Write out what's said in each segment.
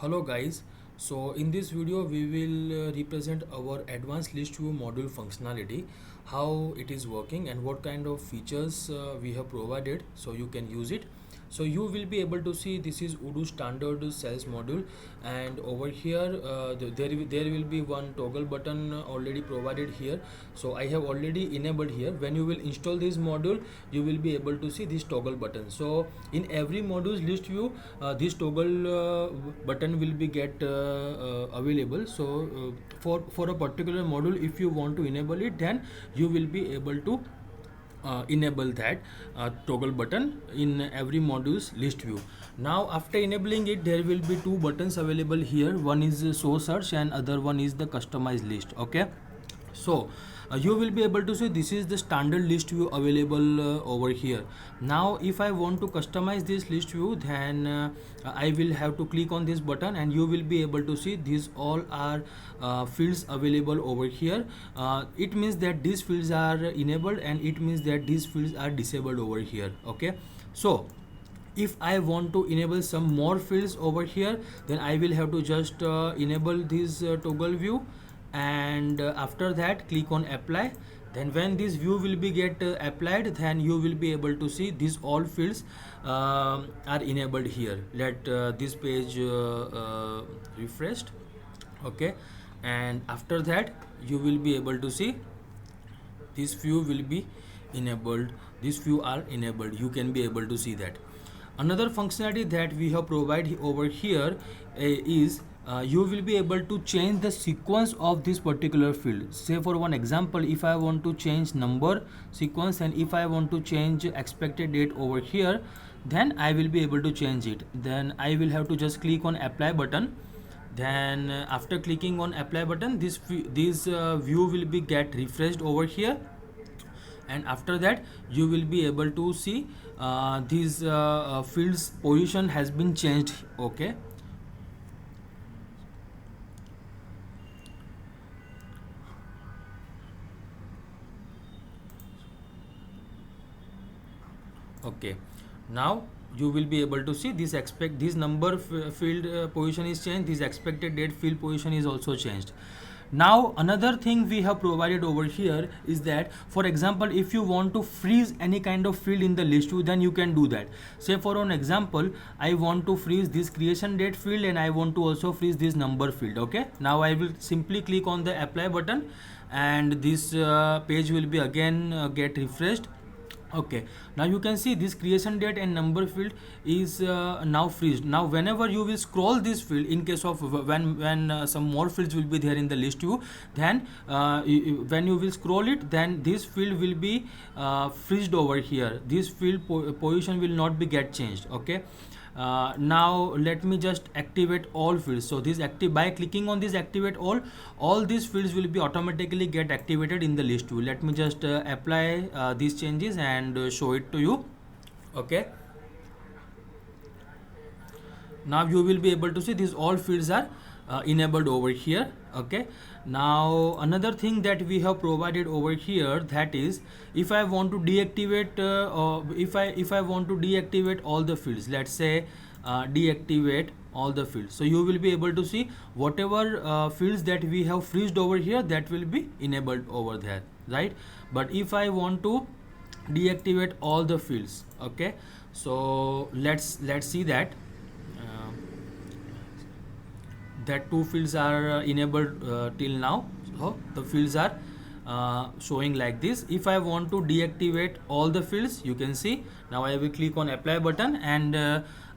Hello guys, so in this video we will represent our advanced list view module functionality, how it is working and what kind of features we have provided so you can use it. So you will be able to see this is Odoo standard sales module, and over here there will be one toggle button already provided here. So I have already enabled here. When you will install this module, you will be able to see this toggle button. So in every module's list view, this toggle button will be get available. So for a particular module, if you want to enable it, then you will be able to enable that toggle button in every module's list view. Now after enabling it, there will be two buttons available here. One is show search and other one is the customize list. Okay, so you will be able to see this is the standard list view available over here. Now if I want to customize this list view, then I will have to click on this button and you will be able to see these all are fields available over here. It means that these fields are enabled and it means that these fields are disabled over here. Okay, so if I want to enable some more fields over here, then I will have to just enable this toggle view, and after that click on apply. Then when this view will be get applied, then you will be able to see these all fields are enabled here. Let this page refreshed. Okay, and after that you will be able to see this view will be enabled, this view are enabled. You can be able to see that. Another functionality that we have provided over here is you will be able to change the sequence of this particular field. Say for one example, if I want to change number sequence and if I want to change expected date over here, then I will be able to change it. Then I will have to just click on apply button. Then after clicking on apply button, this view will be get refreshed over here, and after that you will be able to see these fields position has been changed. Okay, okay, now you will be able to see this number field position is changed, this expected date field position is also changed. Now another thing we have provided over here is that, for example, if you want to freeze any kind of field in the list view, then you can do that. Say for an example, I want to freeze this creation date field and I want to also freeze this number field. Okay, now I will simply click on the apply button and this page will be again get refreshed. Okay, now you can see this creation date and number field is now freezed. Now whenever you will scroll this field, in case of when some more fields will be there in the list view, then when you will scroll it, then this field will be freezed over here. This field position will not be get changed. Okay, now let me just activate all fields. So this active, by clicking on this activate all these fields will be automatically get activated in the list view. Let me just apply these changes and show it to you. Okay, now you will be able to see these all fields are enabled over here. Okay, now another thing that we have provided over here, that is, if I want to deactivate or if I want to deactivate all the fields, let's say deactivate all the fields, so you will be able to see whatever fields that we have freezed over here, that will be enabled over there, right? But if I want to deactivate all the fields, okay, so let's see that that two fields are enabled till now. So the fields are showing like this. If I want to deactivate all the fields, you can see now I will click on apply button, and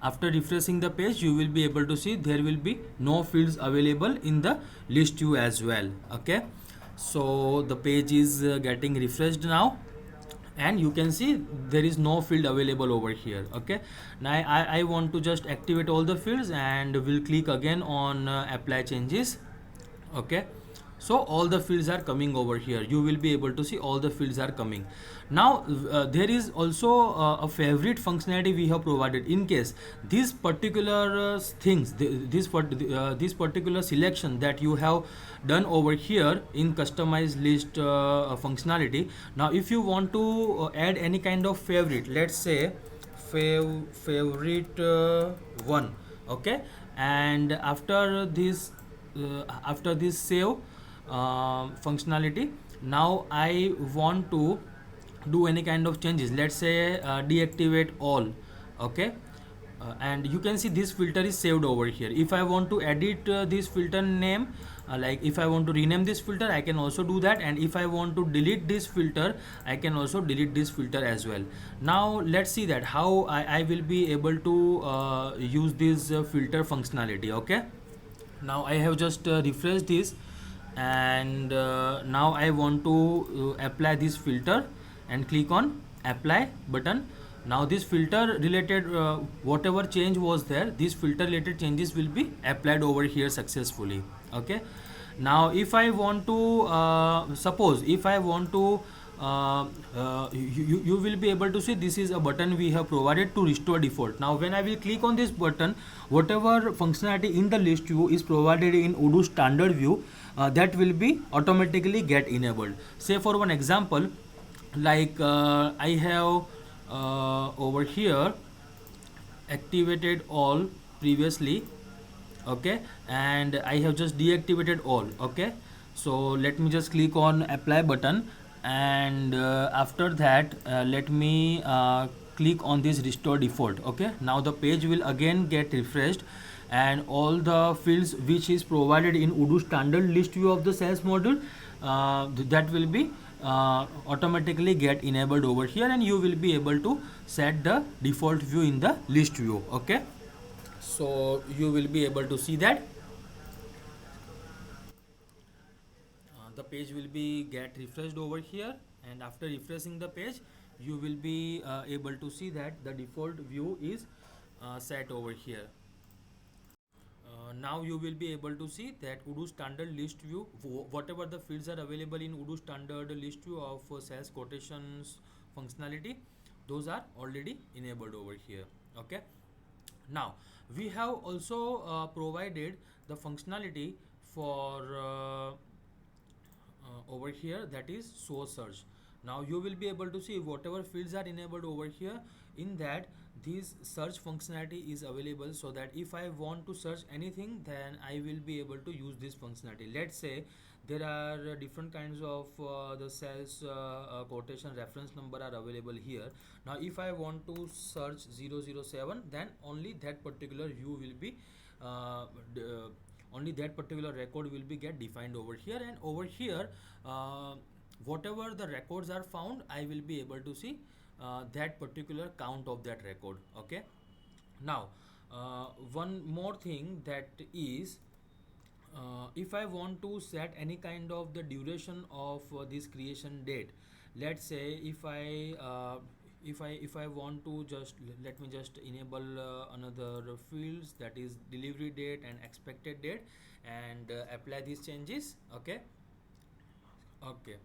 after refreshing the page you will be able to see there will be no fields available in the list view as well. Okay, so the page is getting refreshed now, and you can see there is no field available over here. Okay, now I want to just activate all the fields and will click again on apply changes. Okay, so all the fields are coming over here. You will be able to see all the fields are coming. Now there is also a favorite functionality we have provided. In case these particular things, this particular selection that you have done over here in customized list functionality, now if you want to add any kind of favorite, let's say favorite one. Okay, and after this save functionality, now I want to do any kind of changes. Let's say deactivate all. Okay, and you can see this filter is saved over here. If I want to edit this filter name, like if I want to rename this filter, I can also do that, and if I want to delete this filter, I can also delete this filter as well. Now let's see that how I will be able to use this filter functionality. Okay, now I have just refreshed this, and now I want to apply this filter and click on apply button. Now this filter related whatever change was there, these filter related changes will be applied over here successfully. Okay, now if I want to suppose if I want to you will be able to see this is a button we have provided to restore default. Now when I will click on this button, whatever functionality in the list view is provided in Odoo standard view, that will be automatically get enabled. Say for one example, like I have over here activated all previously. Okay, and I have just deactivated all. Okay, so let me just click on apply button, and after that let me click on this restore default. Okay, now the page will again get refreshed, and all the fields which is provided in Odoo standard list view of the sales module, that will be automatically get enabled over here, and you will be able to set the default view in the list view. Okay, so you will be able to see that the page will be get refreshed over here, and after refreshing the page you will be able to see that the default view is set over here. Now you will be able to see that Odoo standard list view, whatever the fields are available in Odoo standard list view of sales quotations functionality, those are already enabled over here. Okay, now we have also provided the functionality for over here, that is source search. Now you will be able to see whatever fields are enabled over here, in that this search functionality is available, so that if I want to search anything, then I will be able to use this functionality. Let's say there are different kinds of the sales quotation reference number are available here. Now if I want to search 007, then only that particular view will be only that particular record will be get defined over here, and over here whatever the records are found, I will be able to see that particular count of that record. Okay, now one more thing, that is if I want to set any kind of the duration of this creation date. Let's say if I want to just let me just enable another fields, that is delivery date and expected date, and apply these changes. Okay, okay,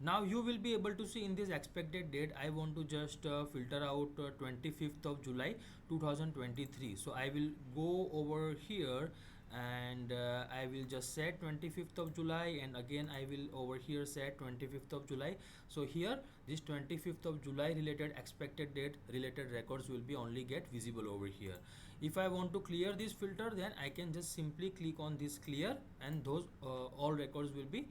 now you will be able to see in this expected date, I want to just filter out 25th of July 2023. So I will go over here, and I will just set 25th of July, and again I will over here set 25th of July. So here this 25th of July related expected date related records will be only get visible over here. If I want to clear this filter, then I can just simply click on this clear, and those all records will be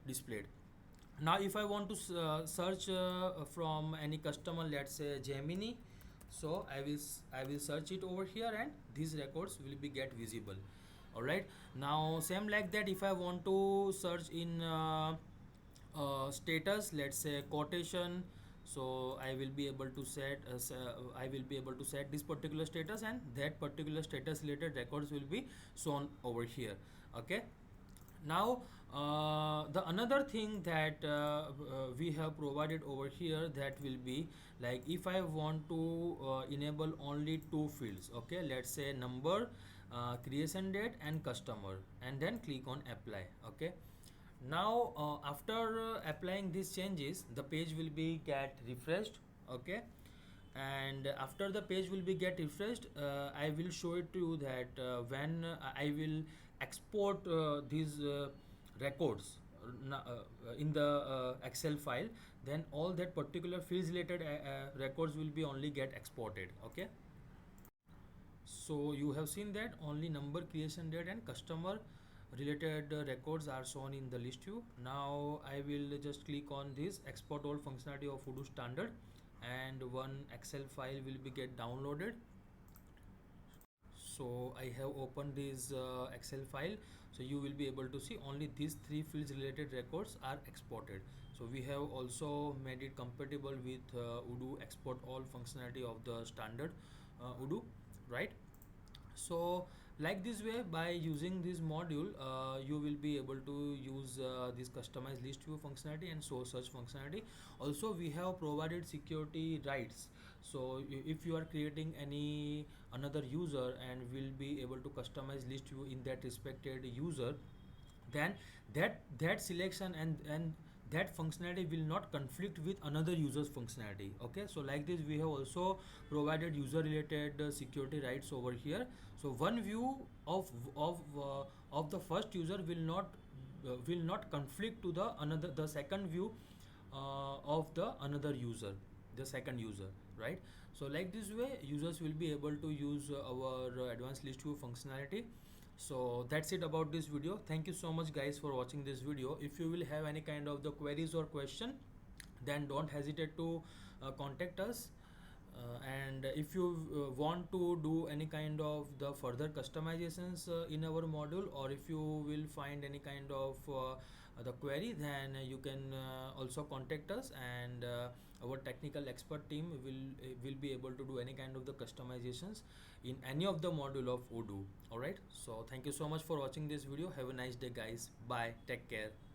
displayed. Now if I want to search from any customer, let's say Gemini, so I will search it over here, and these records will be get visible. All right, now same like that, if I want to search in status, let's say quotation, so I will be able to set I will be able to set this particular status, and that particular status related records will be shown over here. Okay, now the another thing that we have provided over here, that will be like if I want to enable only two fields. Okay, let's say number, creation date and customer, and then click on apply. Okay, now after applying these changes, the page will be get refreshed. Okay, and after the page will be get refreshed, I will show it to you that when I will export these records in the Excel file, then all that particular fields related records will be only get exported. Okay, So you have seen that only number, creation date and customer related records are shown in the list view. Now I will just click on this export all functionality of Odoo standard, and one Excel file will be get downloaded. So I have opened this Excel file, so you will be able to see only these three fields related records are exported. So we have also made it compatible with Odoo export all functionality of the standard Odoo, right? So like this way, by using this module you will be able to use this customized list view functionality and source search functionality. Also we have provided security rights, so if you are creating any another user and will be able to customize list view in that respected user, then that selection and that functionality will not conflict with another user's functionality. Okay, so like this we have also provided user related security rights over here. So one view of the first user will not conflict to the second view of the another user, the second user, right? So like this way users will be able to use our advanced list view functionality. So that's it about this video. Thank you so much guys for watching this video. If you will have any kind of the queries or question, then don't hesitate to contact us. And if you want to do any kind of the further customizations in our module, or if you will find any kind of the query, then you can also contact us, and our technical expert team will be able to do any kind of the customizations in any of the module of Odoo. All right, so thank you so much for watching this video. Have a nice day guys. Bye, take care.